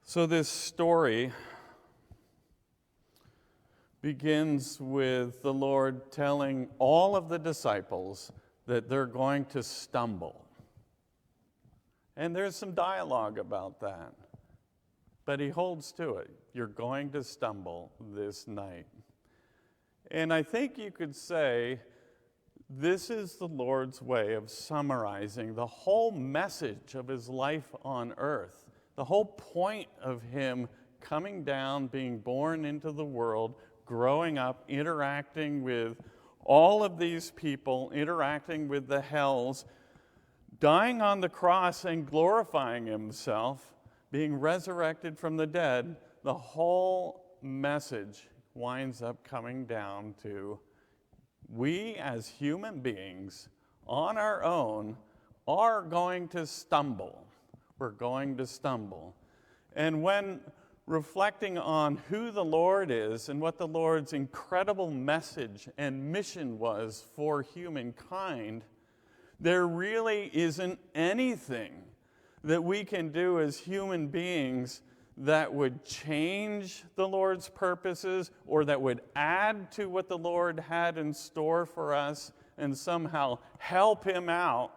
So this story begins with the Lord telling all of the disciples that they're going to stumble. And there's some dialogue about that. But he holds to it. You're going to stumble this night. And I think you could say this is the Lord's way of summarizing the whole message of his life on earth. The whole point of him coming down, being born into the world, growing up, interacting with all of these people, interacting with the hells, dying on the cross and glorifying himself, being resurrected from the dead, the whole message winds up coming down to we as human beings on our own are going to stumble. We're going to stumble. And when reflecting on who the Lord is and what the Lord's incredible message and mission was for humankind, there really isn't anything that we can do as human beings that would change the Lord's purposes or that would add to what the Lord had in store for us and somehow help him out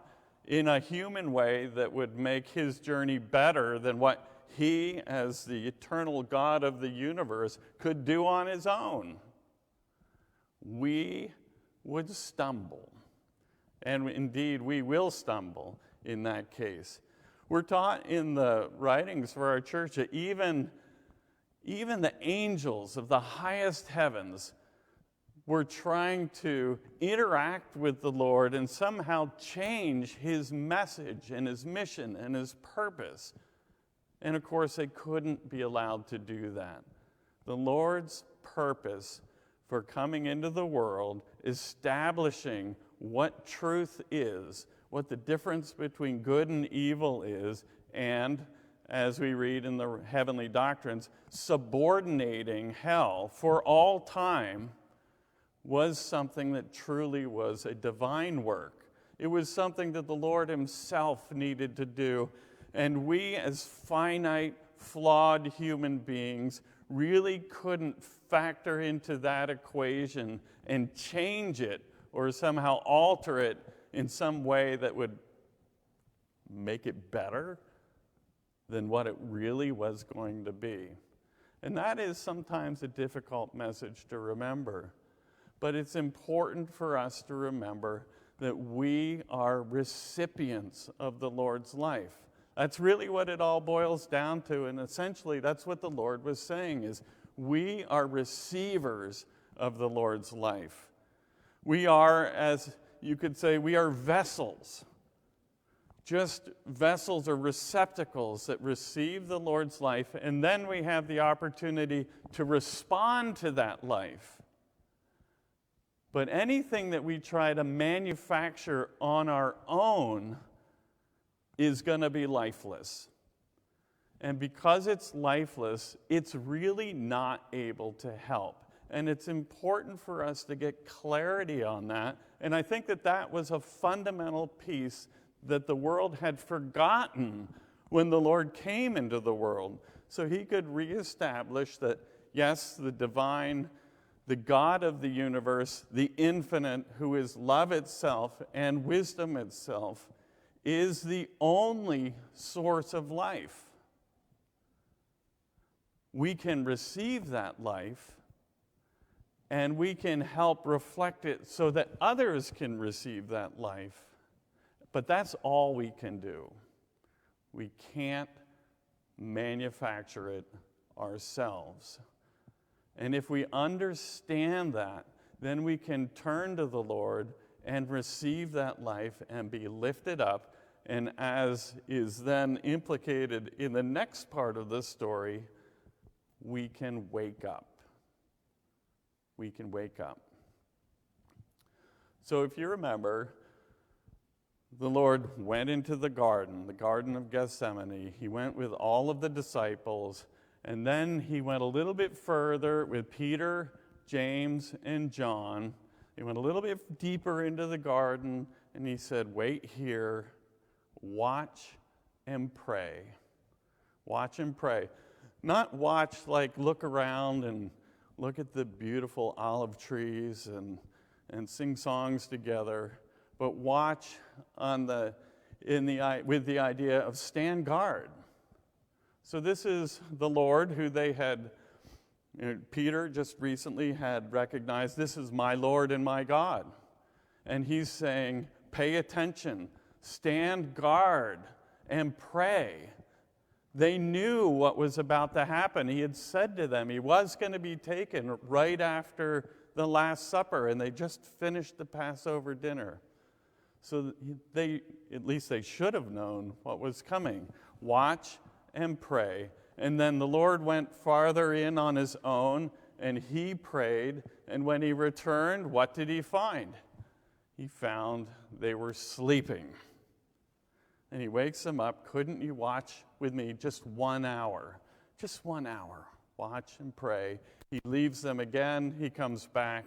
in a human way that would make his journey better than what he, as the eternal God of the universe, could do on his own. We would stumble. And indeed, we will stumble in that case. We're taught in the writings for our church that even the angels of the highest heavens were trying to interact with the Lord and somehow change his message and his mission and his purpose. And of course, they couldn't be allowed to do that. The Lord's purpose for coming into the world, establishing what truth is, what the difference between good and evil is, and, as we read in the heavenly doctrines, subordinating hell for all time, was something that truly was a divine work. It was something that the Lord himself needed to do. And we, as finite, flawed human beings, really couldn't factor into that equation and change it or somehow alter it in some way that would make it better than what it really was going to be. And that is sometimes a difficult message to remember. But it's important for us to remember that we are recipients of the Lord's life. That's really what it all boils down to, and essentially that's what the Lord was saying is we are receivers of the Lord's life. We are, as you could say, we are vessels. Just vessels or receptacles that receive the Lord's life, and then we have the opportunity to respond to that life. But anything that we try to manufacture on our own is going to be lifeless. And because it's lifeless, it's really not able to help. And it's important for us to get clarity on that. And I think that that was a fundamental piece that the world had forgotten when the Lord came into the world. So he could reestablish that, yes, the divine, the God of the universe, the infinite, who is love itself and wisdom itself, is the only source of life. We can receive that life, and we can help reflect it so that others can receive that life. But that's all we can do. We can't manufacture it ourselves. And if we understand that, then we can turn to the Lord and receive that life and be lifted up. And as is then implicated in the next part of the story, we can wake up. We can wake up. So if you remember, the Lord went into the Garden of Gethsemane. He went with all of the disciples. And then he went a little bit further with Peter, James, and John. He went a little bit deeper into the garden, and he said, wait here, watch and pray. Watch and pray. Not watch, like look around and look at the beautiful olive trees and sing songs together, but watch with the idea of stand guard. So this is the Lord who they had, Peter just recently had recognized, this is my Lord and my God. And he's saying, pay attention, stand guard, and pray. They knew what was about to happen. He had said to them he was going to be taken right after the Last Supper, and they just finished the Passover dinner. So at least they should have known what was coming. Watch and pray. And then the Lord went farther in on his own, and he prayed. And when he returned, what did he find? He found they were sleeping. And he wakes them up. Couldn't you watch with me just 1 hour? Just 1 hour. Watch and pray. He leaves them again. He comes back.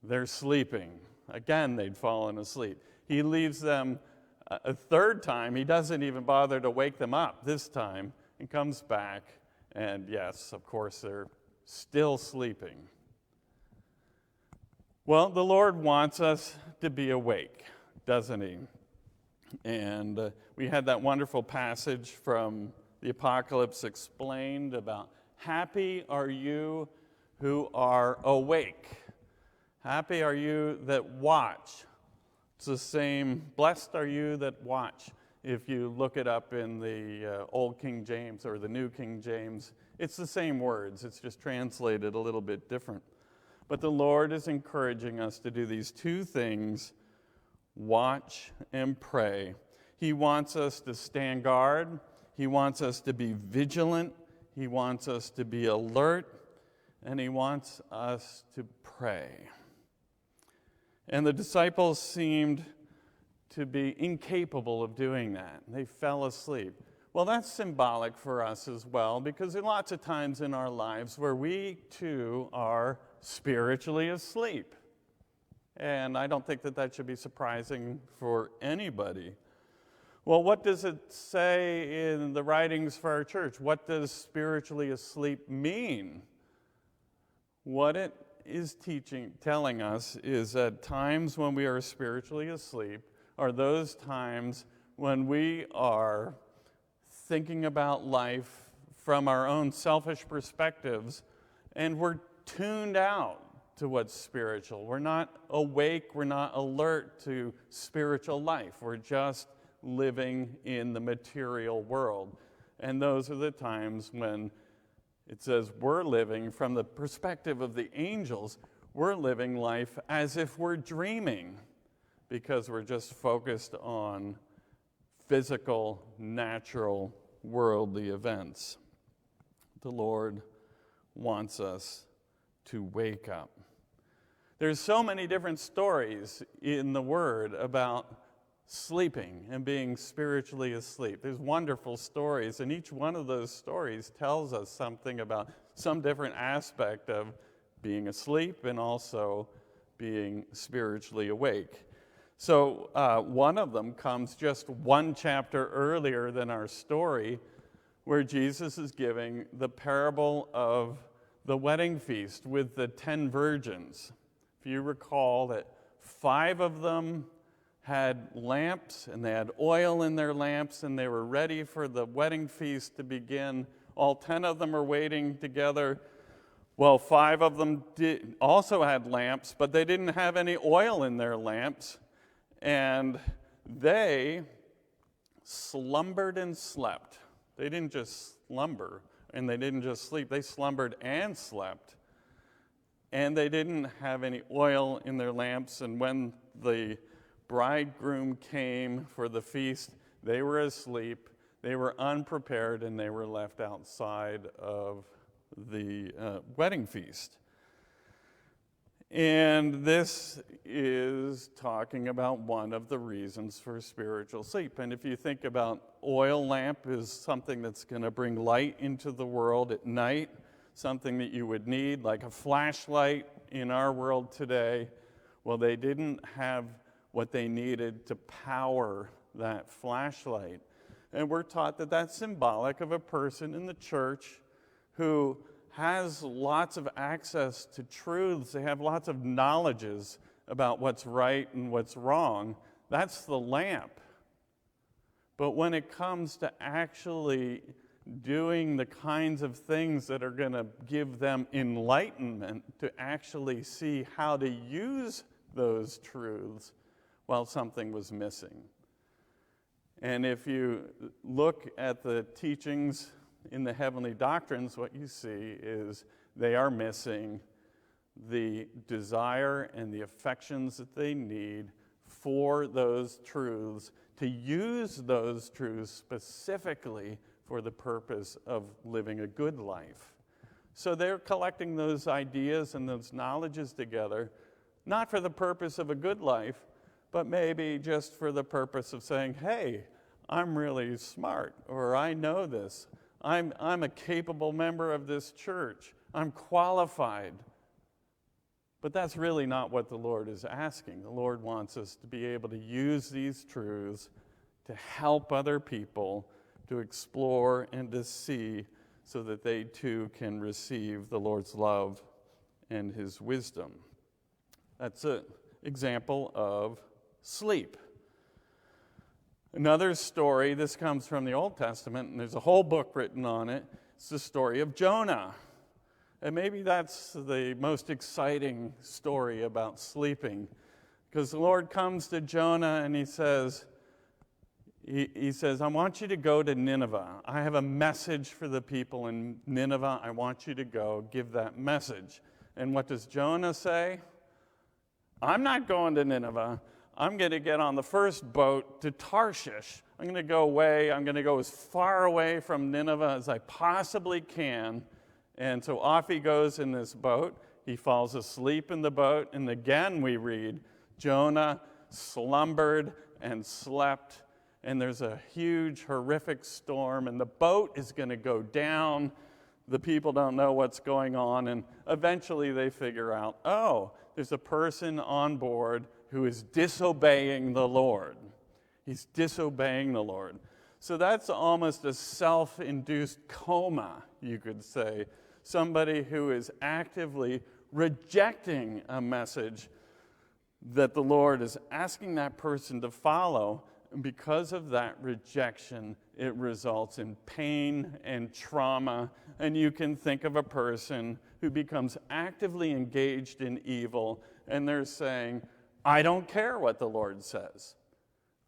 They're sleeping. Again, they'd fallen asleep. He leaves them a third time. He doesn't even bother to wake them up this time, and comes back. And yes, of course, they're still sleeping. Well, the Lord wants us to be awake, doesn't he? And we had that wonderful passage from the Apocalypse explained about happy are you who are awake. Happy are you that watch. It's the same, blessed are you that watch. If you look it up in the Old King James or the New King James, it's the same words. It's just translated a little bit different. But the Lord is encouraging us to do these two things, watch and pray. He wants us to stand guard. He wants us to be vigilant. He wants us to be alert. And he wants us to pray. And the disciples seemed to be incapable of doing that. They fell asleep. Well, that's symbolic for us as well, because there are lots of times in our lives where we too are spiritually asleep. And I don't think that should be surprising for anybody. Well, what does it say in the writings for our church? What does spiritually asleep mean? What it is telling us is that times when we are spiritually asleep are those times when we are thinking about life from our own selfish perspectives, and we're tuned out to what's spiritual. We're not awake, we're not alert to spiritual life. We're just living in the material world. And those are the times when it says we're living from the perspective of the angels. We're living life as if we're dreaming, because we're just focused on physical, natural, worldly events. The Lord wants us to wake up. There's so many different stories in the Word about sleeping and being spiritually asleep. There's wonderful stories, and each one of those stories tells us something about some different aspect of being asleep and also being spiritually awake. So one of them comes just one chapter earlier than our story, where Jesus is giving the parable of the wedding feast with the 10 virgins. If you recall that 5 of them had lamps, and they had oil in their lamps, and they were ready for the wedding feast to begin. All 10 of them are waiting together. Well, 5 of them also had lamps, but they didn't have any oil in their lamps, and they slumbered and slept. They didn't just slumber, and they didn't just sleep. They slumbered and slept, and they didn't have any oil in their lamps, and when the bridegroom came for the feast, they were asleep, they were unprepared, and they were left outside of the wedding feast. And this is talking about one of the reasons for spiritual sleep. And if you think about oil lamp is something that's going to bring light into the world at night, something that you would need, like a flashlight in our world today. Well, they didn't have what they needed to power that flashlight. And we're taught that that's symbolic of a person in the church who has lots of access to truths. They have lots of knowledges about what's right and what's wrong. That's the lamp. But when it comes to actually doing the kinds of things that are going to give them enlightenment to actually see how to use those truths, well, something was missing. And if you look at the teachings in the heavenly doctrines, what you see is they are missing the desire and the affections that they need for those truths, to use those truths specifically for the purpose of living a good life. So they're collecting those ideas and those knowledges together, not for the purpose of a good life, but maybe just for the purpose of saying, hey, I'm really smart, or I know this. I'm a capable member of this church. I'm qualified. But that's really not what the Lord is asking. The Lord wants us to be able to use these truths to help other people to explore and to see so that they too can receive the Lord's love and his wisdom. That's an example of sleep. Another story, this comes from the Old Testament, and there's a whole book written on it. It's the story of Jonah. And maybe that's the most exciting story about sleeping, because the Lord comes to Jonah and he says, I want you to go to Nineveh. I have a message for the people in Nineveh. I want you to go give that message. And what does Jonah say? I'm not going to Nineveh. I'm going to get on the first boat to Tarshish. I'm going to go away. I'm going to go as far away from Nineveh as I possibly can. And so off he goes in this boat. He falls asleep in the boat. And again we read, Jonah slumbered and slept. And there's a huge, horrific storm. And the boat is going to go down. The people don't know what's going on. And eventually they figure out, oh, there's a person on board who is disobeying the Lord. He's disobeying the Lord. So that's almost a self-induced coma, you could say. Somebody who is actively rejecting a message that the Lord is asking that person to follow. And because of that rejection, it results in pain and trauma. And you can think of a person who becomes actively engaged in evil, and they're saying, I don't care what the Lord says.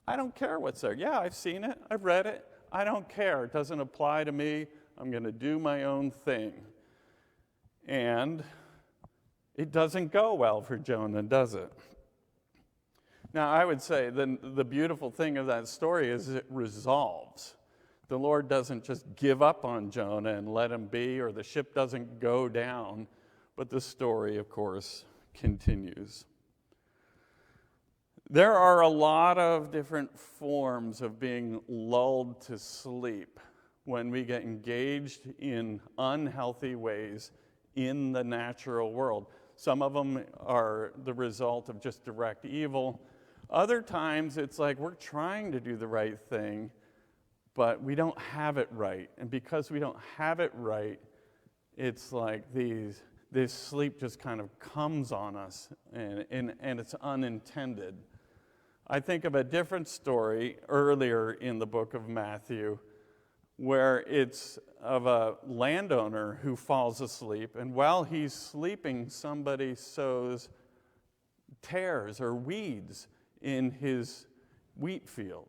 I don't care what's there. Yeah, I've seen it. I've read it. I don't care. It doesn't apply to me. I'm going to do my own thing. And it doesn't go well for Jonah, does it? Now, I would say the beautiful thing of that story is it resolves. The Lord doesn't just give up on Jonah and let him be, or the ship doesn't go down, but the story, of course, continues. There are a lot of different forms of being lulled to sleep when we get engaged in unhealthy ways in the natural world. Some of them are the result of just direct evil. Other times it's like we're trying to do the right thing, but we don't have it right. And because we don't have it right, it's like this sleep just kind of comes on us, and it's unintended. I think of a different story earlier in the book of Matthew where it's of a landowner who falls asleep, and while he's sleeping, somebody sows tares or weeds in his wheat field.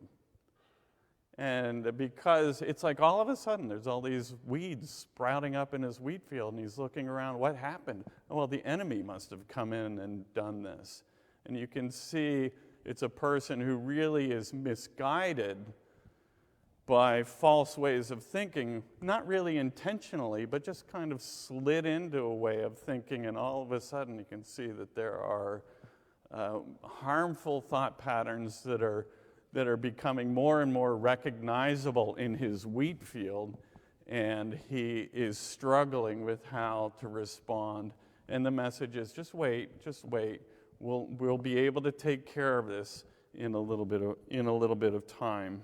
And because it's like all of a sudden there's all these weeds sprouting up in his wheat field, and he's looking around, what happened? Oh, well, the enemy must have come in and done this. And you can see it's a person who really is misguided by false ways of thinking, not really intentionally, but just kind of slid into a way of thinking, and all of a sudden you can see that there are harmful thought patterns that are becoming more and more recognizable in his wheat field, and he is struggling with how to respond. And the message is, just wait. We'll be able to take care of this in a little bit of time.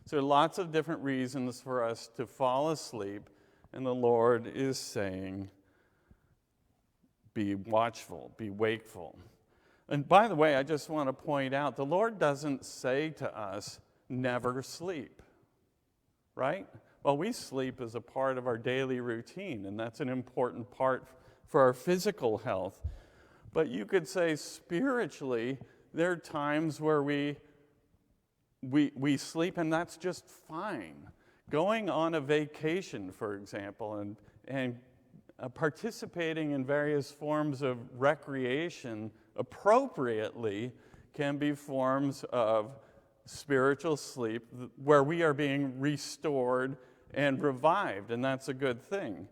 So there are lots of different reasons for us to fall asleep, and the Lord is saying, be watchful, be wakeful. And by the way, I just want to point out, the Lord doesn't say to us, never sleep, right? Well, we sleep as a part of our daily routine, and that's an important part for our physical health. But you could say spiritually, there are times where we sleep, and that's just fine. Going on a vacation, for example, and participating in various forms of recreation appropriately can be forms of spiritual sleep where we are being restored and revived, and that's a good thing.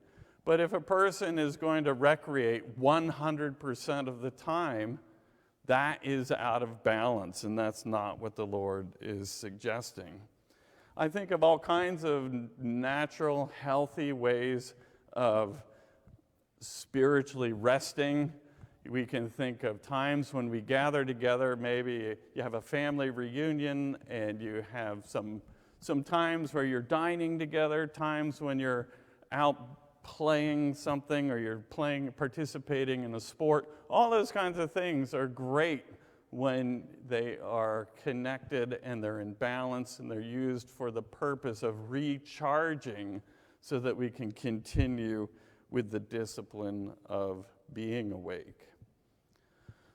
But if a person is going to recreate 100% of the time, that is out of balance, and that's not what the Lord is suggesting. I think of all kinds of natural, healthy ways of spiritually resting. We can think of times when we gather together. Maybe you have a family reunion and you have some times where you're dining together, times when you're out playing something or you're participating in a sport. All those kinds of things are great when they are connected and they're in balance and they're used for the purpose of recharging so that we can continue with the discipline of being awake.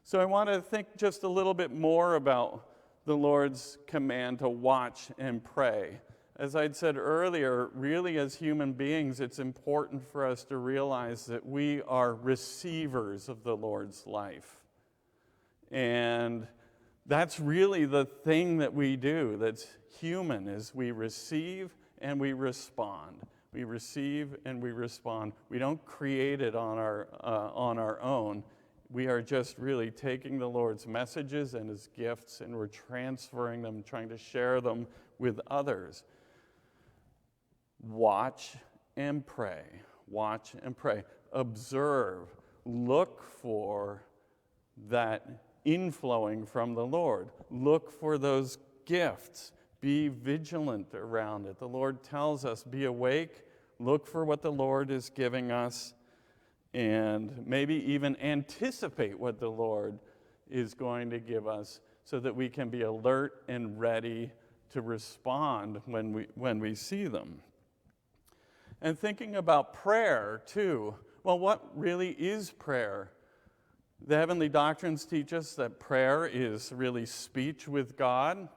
So I want to think just a little bit more about the Lord's command to watch and pray. As I'd said earlier, really as human beings, it's important for us to realize that we are receivers of the Lord's life. And that's really the thing that we do that's human, is we receive and we respond. We receive and we respond. We don't create it on our own. We are just really taking the Lord's messages and his gifts, and we're transferring them, trying to share them with others. Watch and pray. Watch and pray. Observe. Look for that inflowing from the Lord. Look for those gifts. Be vigilant around it. The Lord tells us, be awake, look for what the Lord is giving us, and maybe even anticipate what the Lord is going to give us so that we can be alert and ready to respond when we see them. And thinking about prayer, too. Well, what really is prayer? The heavenly doctrines teach us that prayer is really speech with God.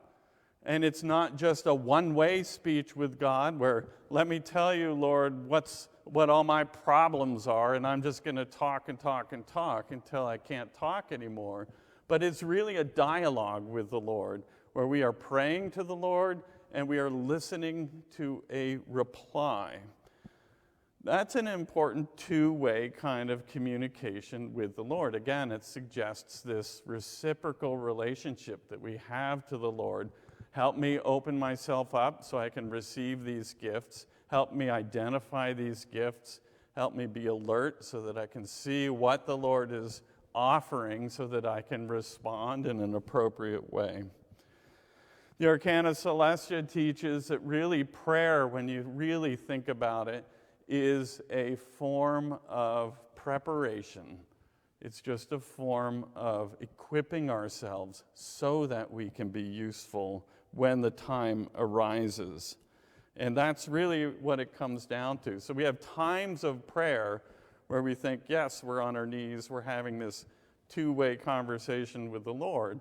And it's not just a one-way speech with God where, let me tell you, Lord, what all my problems are, and I'm just going to talk and talk and talk until I can't talk anymore. But it's really a dialogue with the Lord where we are praying to the Lord and we are listening to a reply. That's an important two-way kind of communication with the Lord. Again, it suggests this reciprocal relationship that we have to the Lord. Help me open myself up so I can receive these gifts. Help me identify these gifts. Help me be alert so that I can see what the Lord is offering so that I can respond in an appropriate way. The Arcana Celestia teaches that really prayer, when you really think about it, is a form of preparation. It's just a form of equipping ourselves so that we can be useful when the time arises. And that's really what it comes down to. So we have times of prayer where we think, yes, we're on our knees, we're having this two-way conversation with the Lord.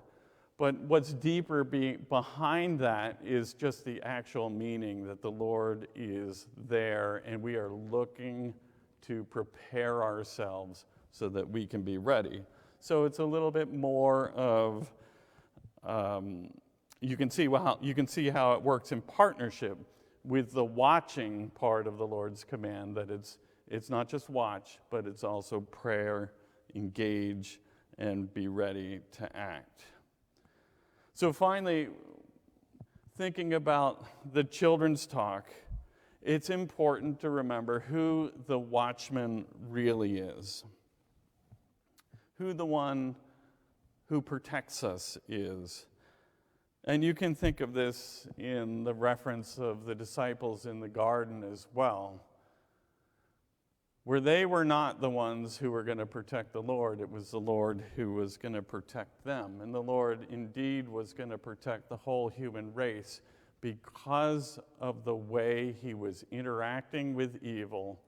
But what's deeper behind that is just the actual meaning that the Lord is there and we are looking to prepare ourselves so that we can be ready. So it's a little bit more of, you can see how it works in partnership with the watching part of the Lord's command, that it's not just watch, but it's also prayer, engage, and be ready to act. So finally, thinking about the children's talk, it's important to remember who the watchman really is, who the one who protects us is. And you can think of this in the reference of the disciples in the garden as well, where they were not the ones who were going to protect the Lord. It was the Lord who was going to protect them. And the Lord indeed was going to protect the whole human race because of the way he was interacting with evil,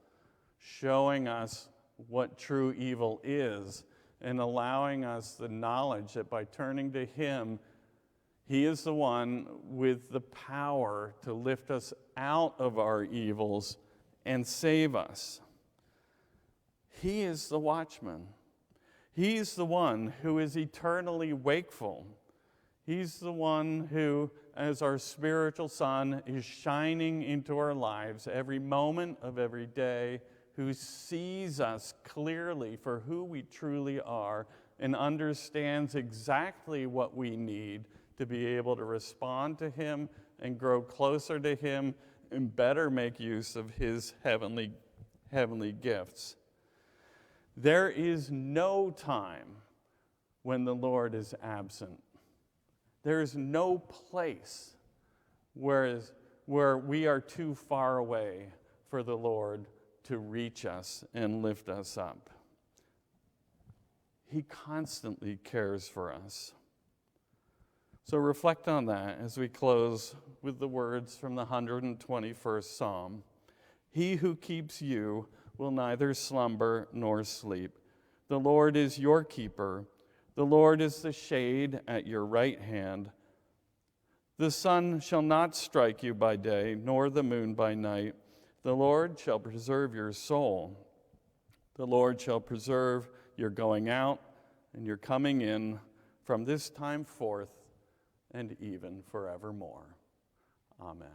showing us what true evil is, and allowing us the knowledge that by turning to him, he is the one with the power to lift us out of our evils and save us. He is the watchman. He's the one who is eternally wakeful. He's the one who, as our spiritual sun, is shining into our lives every moment of every day, who sees us clearly for who we truly are and understands exactly what we need to be able to respond to him and grow closer to him and better make use of his heavenly gifts. There is no time when the Lord is absent. There is no place where we are too far away for the Lord to reach us and lift us up. He constantly cares for us. So reflect on that as we close with the words from the 121st Psalm. He who keeps you will neither slumber nor sleep. The Lord is your keeper. The Lord is the shade at your right hand. The sun shall not strike you by day, nor the moon by night. The Lord shall preserve your soul. The Lord shall preserve your going out and your coming in from this time forth and even forevermore. Amen.